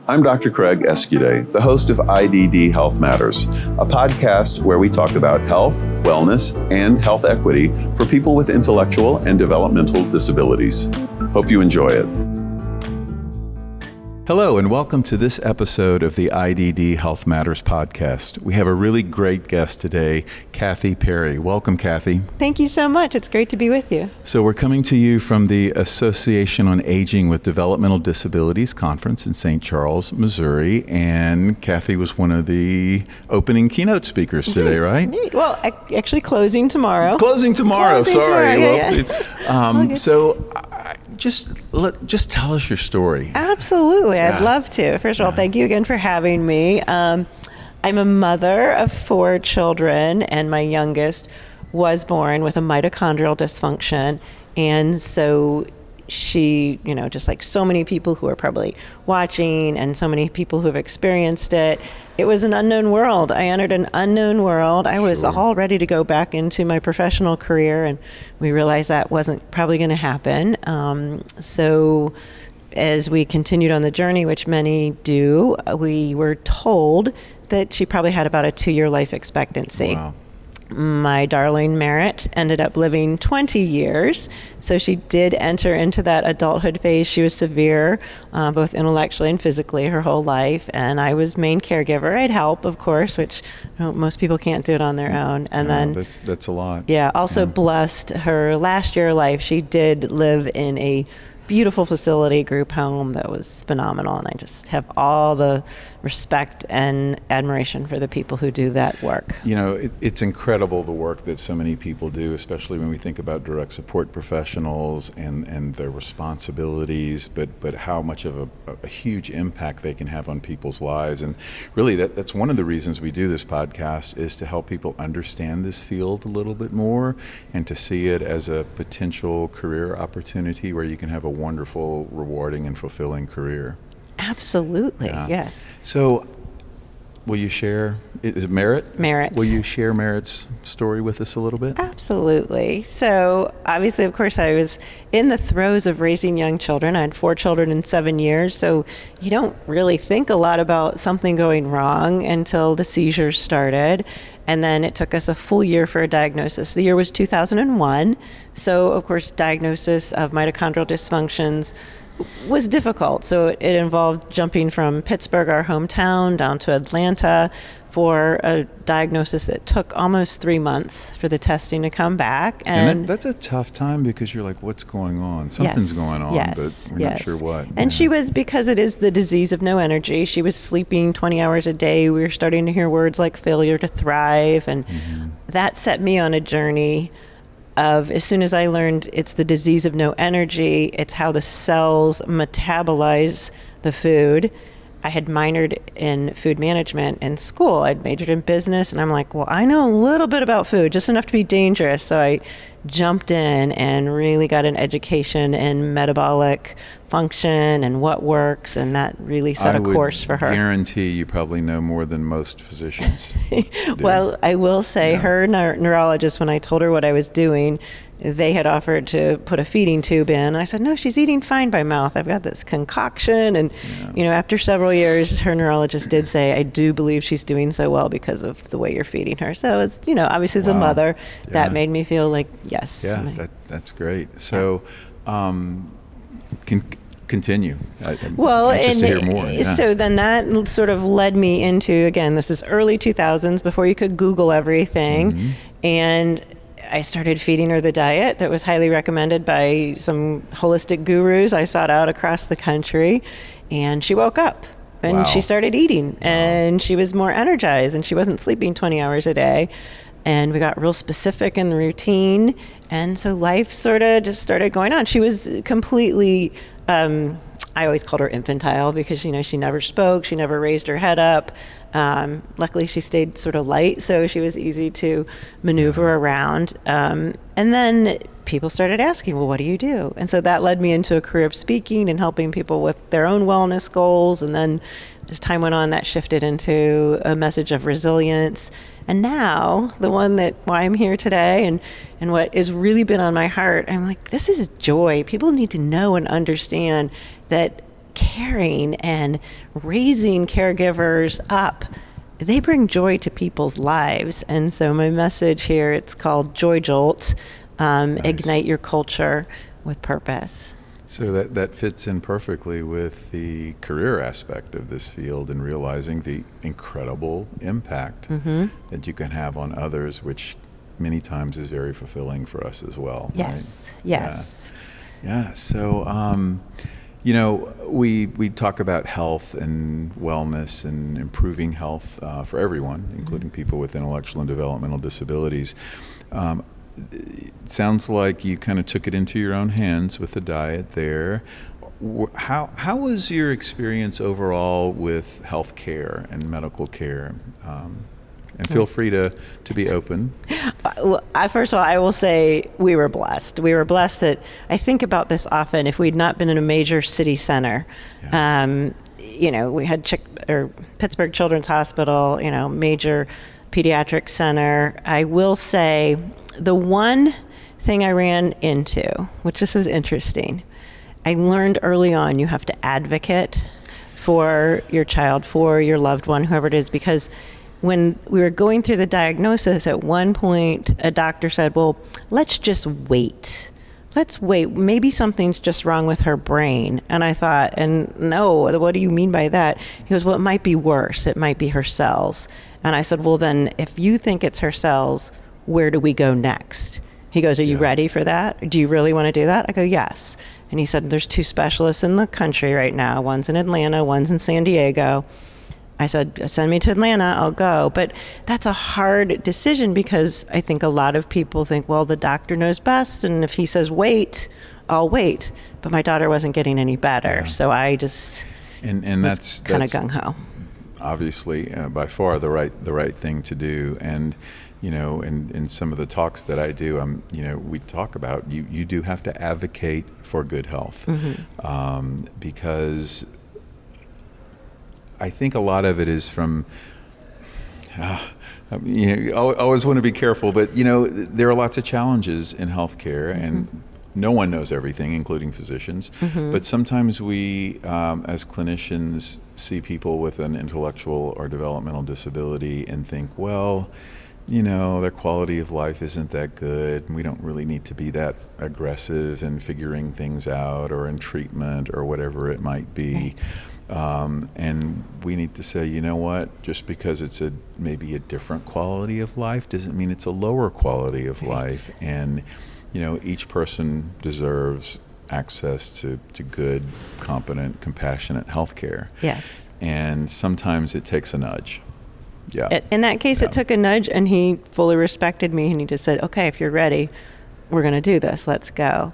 I'm Dr. Craig Escude, the host of IDD Health Matters, a podcast where we talk about health, wellness, and health equity for people with intellectual and developmental disabilities. Hope you enjoy it. Hello, and welcome to this episode of the IDD Health Matters podcast. We have a really great guest today, Parry. Welcome, Kathy. Thank you so much. It's great to be with you. So we're coming to you from the Association on Aging with Developmental Disabilities Conference in St. Charles, Missouri, and Kathy was one of the opening keynote speakers today, right? Well, actually closing tomorrow. Sorry. Yeah. So just tell us your story. Absolutely. I'd love to. First of all, thank you again for having me. I'm a mother of 4 children, and my youngest was born with a mitochondrial dysfunction. And so she, just like so many people who are probably watching and so many people who have experienced it, it was an unknown world. I entered an unknown world. I was all ready to go back into my professional career, and we realized that wasn't probably going to happen. So as we continued on the journey, which many do, we were told that she probably had about a 2-year life expectancy. Wow. My darling Merritt ended up living 20 years. So she did enter into that adulthood phase. She was severe, both intellectually and physically, her whole life. And I was main caregiver. I'd help, of course, which most people can't do it on their own. And then that's a lot. Yeah. Also blessed her last year of life. She did live in a beautiful facility group home that was phenomenal, and I just have all the respect and admiration for the people who do that work. It's incredible the work that so many people do, especially when we think about direct support professionals and their responsibilities, but how much of a huge impact they can have on people's lives. And really that's one of the reasons we do this podcast, is to help people understand this field a little bit more and to see it as a potential career opportunity where you can have a wonderful, rewarding, and fulfilling career. Absolutely, yes. So, will you share, is it Merritt? Merritt. Will you share Merritt's story with us a little bit? Absolutely. So, obviously, of course, I was in the throes of raising young children. I had 4 children in 7 years, so you don't really think a lot about something going wrong until the seizures started. And then it took us a full year for a diagnosis. The year was 2001. So, of course, diagnosis of mitochondrial dysfunctions was difficult. So it involved jumping from Pittsburgh, our hometown, down to Atlanta for a diagnosis that took almost 3 months for the testing to come back. And that's a tough time, because you're like, what's going on? Something's going on, but we're not sure what. And she was, because it is the disease of no energy, she was sleeping 20 hours a day. We were starting to hear words like failure to thrive. And that set me on a journey of, as soon as I learned it's the disease of no energy, it's how the cells metabolize the food. I had minored in food management in school. I'd majored in business, and I'm like, well, I know a little bit about food, just enough to be dangerous. So I jumped in and really got an education in metabolic function and what works, and that really set a course for her. I guarantee you probably know more than most physicians. Well, I will say her neurologist, when I told her what I was doing, they had offered to put a feeding tube in. And I said, no, she's eating fine by mouth. I've got this concoction. And, after several years, her neurologist did say, I do believe she's doing so well because of the way you're feeding her. So it's, obviously as a mother, that made me feel like, yes. Yeah, that's great. So, continue. I'm anxious to hear more. So then that sort of led me into, again, this is early 2000s, before you could Google everything. And I started feeding her the diet that was highly recommended by some holistic gurus I sought out across the country. And she woke up and she started eating, and she was more energized, and she wasn't sleeping 20 hours a day. And we got real specific in the routine. And so life sort of just started going on. She was completely, I always called her infantile, because, she never spoke. She never raised her head up. Luckily, she stayed sort of light, so she was easy to maneuver around. And then people started asking, well, what do you do? And so that led me into a career of speaking and helping people with their own wellness goals. And then as time went on, that shifted into a message of resilience. And now, the one that why I'm here today and what has really been on my heart, I'm like, this is joy. People need to know and understand that caring and raising caregivers up, they bring joy to people's lives. And so my message here, it's called Joy Jolt, Ignite Your Culture with Purpose. So that fits in perfectly with the career aspect of this field and realizing the incredible impact that you can have on others, which many times is very fulfilling for us as well. Yes, right? yes. Yeah. So, we talk about health and wellness and improving health for everyone, including people with intellectual and developmental disabilities. It sounds like you kind of took it into your own hands with the diet there. How was your experience overall with health care and medical care? And feel free to be open. First of all, I will say we were blessed. We were blessed that I think about this often. If we'd not been in a major city center, we had Pittsburgh Children's Hospital, major pediatric center. I will say the one thing I ran into, which this was interesting, I learned early on you have to advocate for your child, for your loved one, whoever it is, because when we were going through the diagnosis, at one point, a doctor said, well, let's just wait. Let's wait. Maybe something's just wrong with her brain. And I thought, and no, what do you mean by that? He goes, well, it might be worse. It might be her cells. And I said, well, then if you think it's her cells, where do we go next? He goes, are you ready for that? Do you really want to do that? I go, yes. And he said, there's 2 specialists in the country right now. One's in Atlanta, one's in San Diego. I said, send me to Atlanta, I'll go. But that's a hard decision because I think a lot of people think, well, the doctor knows best, and if he says wait, I'll wait. But my daughter wasn't getting any better, so I just that's kind of gung-ho. Obviously, by far the right thing to do. And in some of the talks that I do, we talk about you do have to advocate for good health, because I think a lot of it is from, I always want to be careful, but there are lots of challenges in healthcare, and no one knows everything, including physicians. But sometimes we, as clinicians, see people with an intellectual or developmental disability and think, well, their quality of life isn't that good, and we don't really need to be that aggressive in figuring things out or in treatment or whatever it might be. Right. And we need to say, you know what, just because it's maybe a different quality of life doesn't mean it's a lower quality of life. And, each person deserves access to good, competent, compassionate health care. Yes. And sometimes it takes a nudge. Yeah. In that case, it took a nudge, and he fully respected me, and he just said, okay, if you're ready, we're going to do this. Let's go.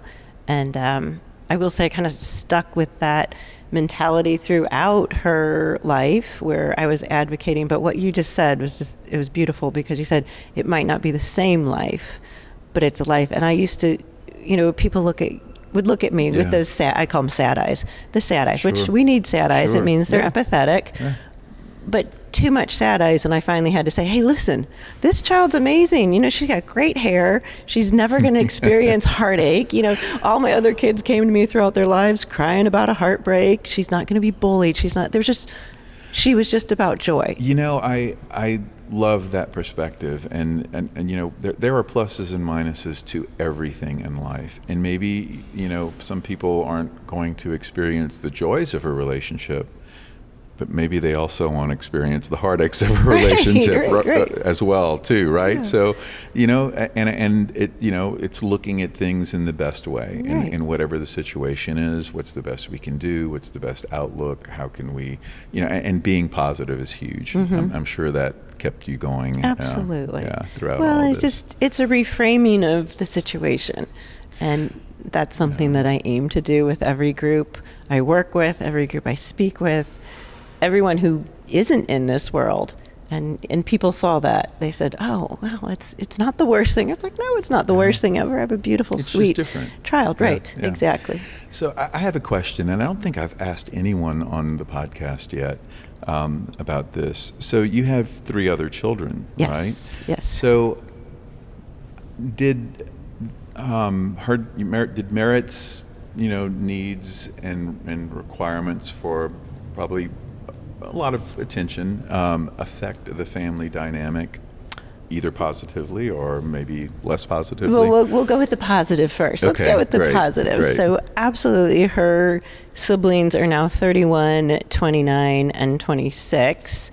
And I will say I kind of stuck with that mentality throughout her life where I was advocating. But what you just said it was beautiful, because you said it might not be the same life, but it's a life. And I used to, people would look at me with those I call them sad eyes, the sad eyes, which we need sad eyes. It means they're empathetic. Yeah. But too much sad eyes, and I finally had to say, hey, listen, this child's amazing. She's got great hair. She's never going to experience heartache. All my other kids came to me throughout their lives crying about a heartbreak. She's not going to be bullied. She was just about joy. I love that perspective, and there are pluses and minuses to everything in life. And maybe, some people aren't going to experience the joys of a relationship, but maybe they also want to experience the heartaches of a relationship right. As well, too, right? Yeah. So, and it, it's looking at things in the best way, right. in whatever the situation is. What's the best we can do? What's the best outlook? How can we, and being positive is huge. I'm sure that kept you going. Absolutely. Throughout all of this. It's a reframing of the situation, and that's something that I aim to do with every group I work with, every group I speak with. Everyone who isn't in this world, and people saw that. They said, oh, wow, it's not the worst thing. It's like, no, it's not the worst thing ever. I have a beautiful, sweet child. Right, exactly. So I have a question, and I don't think I've asked anyone on the podcast yet about this. So you have 3 other children, right? Yes. So did Merritt's needs and requirements for probably a lot of attention affect the family dynamic, either positively or maybe less positively? Well, we'll go with the positive first. Let's go with the positive. Great. So absolutely, her siblings are now 31, 29, and 26.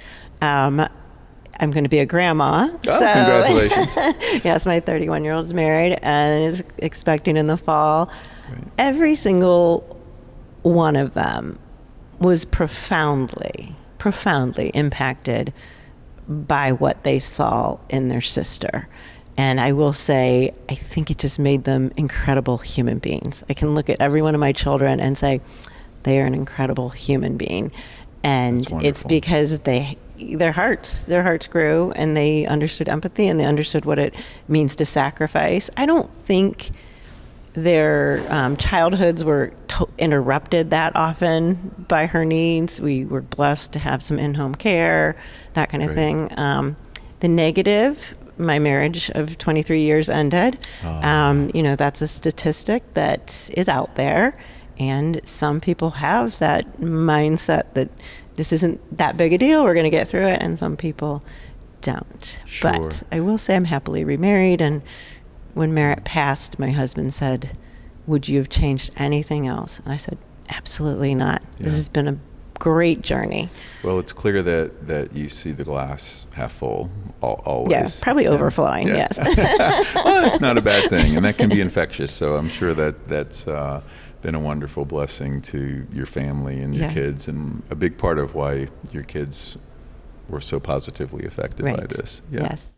I'm going to be a grandma. Oh, congratulations. Yes, my 31-year-old is married and is expecting in the fall. Right. Every single one of them was profoundly impacted by what they saw in their sister. And I will say, I think it just made them incredible human beings. I can look at every one of my children and say, they are an incredible human being. And it's because their hearts grew, and they understood empathy, and they understood what it means to sacrifice. I don't think their childhoods were interrupted that often by her needs. We were blessed to have some in-home care, that kind of thing. The negative, my marriage of 23 years ended. That's a statistic that is out there. And some people have that mindset that this isn't that big a deal, we're going to get through it, and some people don't. Sure. But I will say I'm happily remarried, and when Merritt passed, my husband said, would you have changed anything else? And I said, absolutely not. Yeah. This has been a great journey. Well, it's clear that you see the glass half full always. Yes, probably overflowing, yes. Well, it's not a bad thing, and that can be infectious, so I'm sure that's been a wonderful blessing to your family and your kids, and a big part of why your kids were so positively affected by this. Yeah. Yes.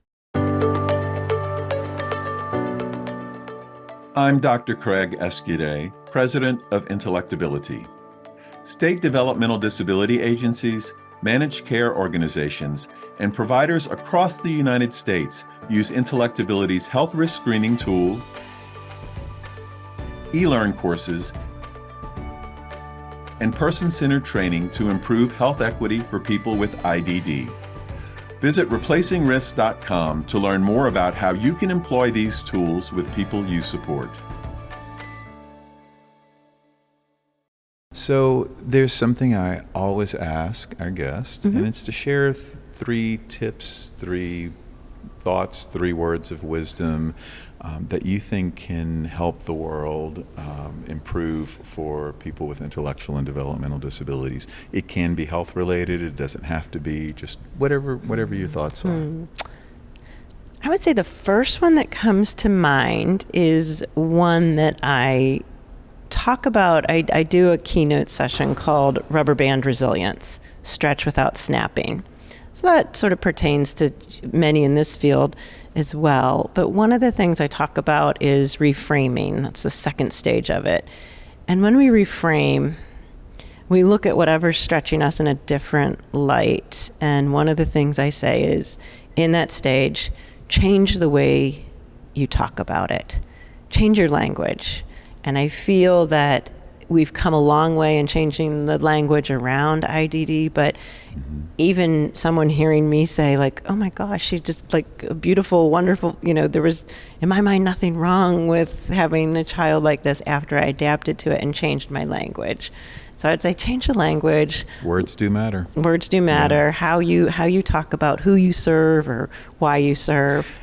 I'm Dr. Craig Escudé, President of Intellectability. State developmental disability agencies, managed care organizations, and providers across the United States use Intellectability's health risk screening tool, e-learn courses, and person-centered training to improve health equity for people with IDD. Visit replacingrisks.com to learn more about how you can employ these tools with people you support. So there's something I always ask our guests, and it's to share 3 tips, 3 thoughts, 3 words of wisdom that you think can help the world improve for people with intellectual and developmental disabilities. It can be health related, it doesn't have to be, just whatever your thoughts are. I would say the first one that comes to mind is one that I talk about. I do a keynote session called Rubber Band Resilience, Stretch Without Snapping. So that sort of pertains to many in this field as well. But one of the things I talk about is reframing. That's the second stage of it. And when we reframe, we look at whatever's stretching us in a different light. And one of the things I say is, in that stage, change the way you talk about it. Change your language. And I feel that we've come a long way in changing the language around IDD, but even someone hearing me say, like, oh my gosh, she's just like a beautiful, wonderful, there was, in my mind, nothing wrong with having a child like this after I adapted to it and changed my language. So I'd say change the language. Words do matter. Words do matter. Yeah. How you talk about who you serve or why you serve.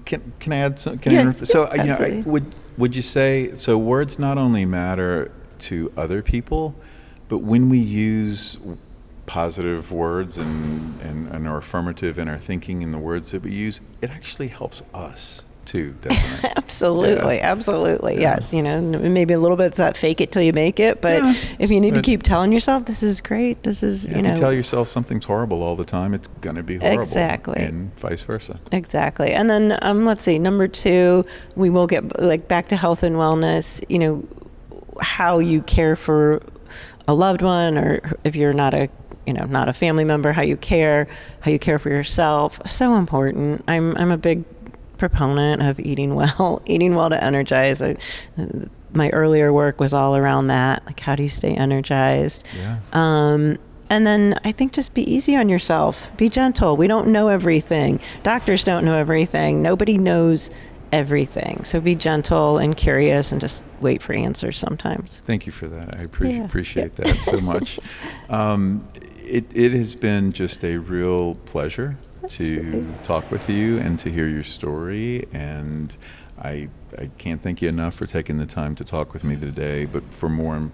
Can I add some? Absolutely. Would you say, so words not only matter to other people, but when we use positive words and are affirmative in our thinking and the words that we use, it actually helps us too, doesn't it? Absolutely. Yes. Maybe a little bit of that fake it till you make it, but if you need to keep telling yourself, this is great, this is, if you tell yourself something's horrible all the time, it's going to be horrible. Exactly. And vice versa. Exactly. And then let's see, number 2, we will get back to health and wellness, how you care for a loved one, or if you're not a family member, how you care for yourself. So important. I'm a big proponent of eating well to energize. My earlier work was all around that, like how do you stay energized? Yeah. And then I think just be easy on yourself. Be gentle. We don't know everything. Doctors don't know everything. Nobody knows everything. So be gentle and curious and just wait for answers sometimes. Thank you for that. I Yeah. appreciate that so much. It has been just a real pleasure Absolutely. to talk with you and to hear your story. And I can't thank you enough for taking the time to talk with me today, but for more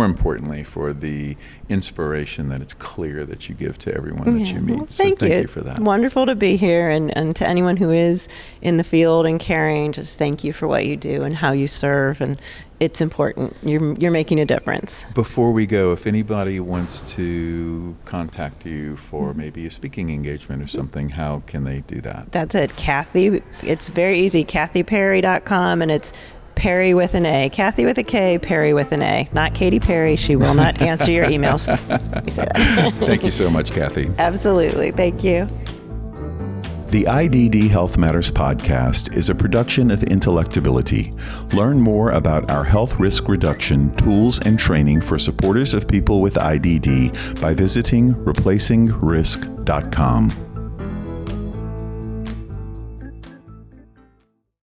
importantly, for the inspiration that it's clear that you give to everyone that you meet. Well, So thank you. you for that. Wonderful to be here. And to anyone who is in the field and caring, just thank you for what you do and how you serve. And it's important. You're making a difference. Before we go, if anybody wants to contact you for maybe a speaking engagement or something, how can they do that? That's it. Kathy, it's very easy. KathyParry.com, and it's Parry with an A. Kathy with a K, Parry with an A. Not Katy Perry. She will not answer your emails. Let me say that. Thank you so much, Kathy. Absolutely. Thank you. The IDD Health Matters podcast is a production of Intellectability. Learn more about our health risk reduction tools and training for supporters of people with IDD by visiting replacingrisk.com.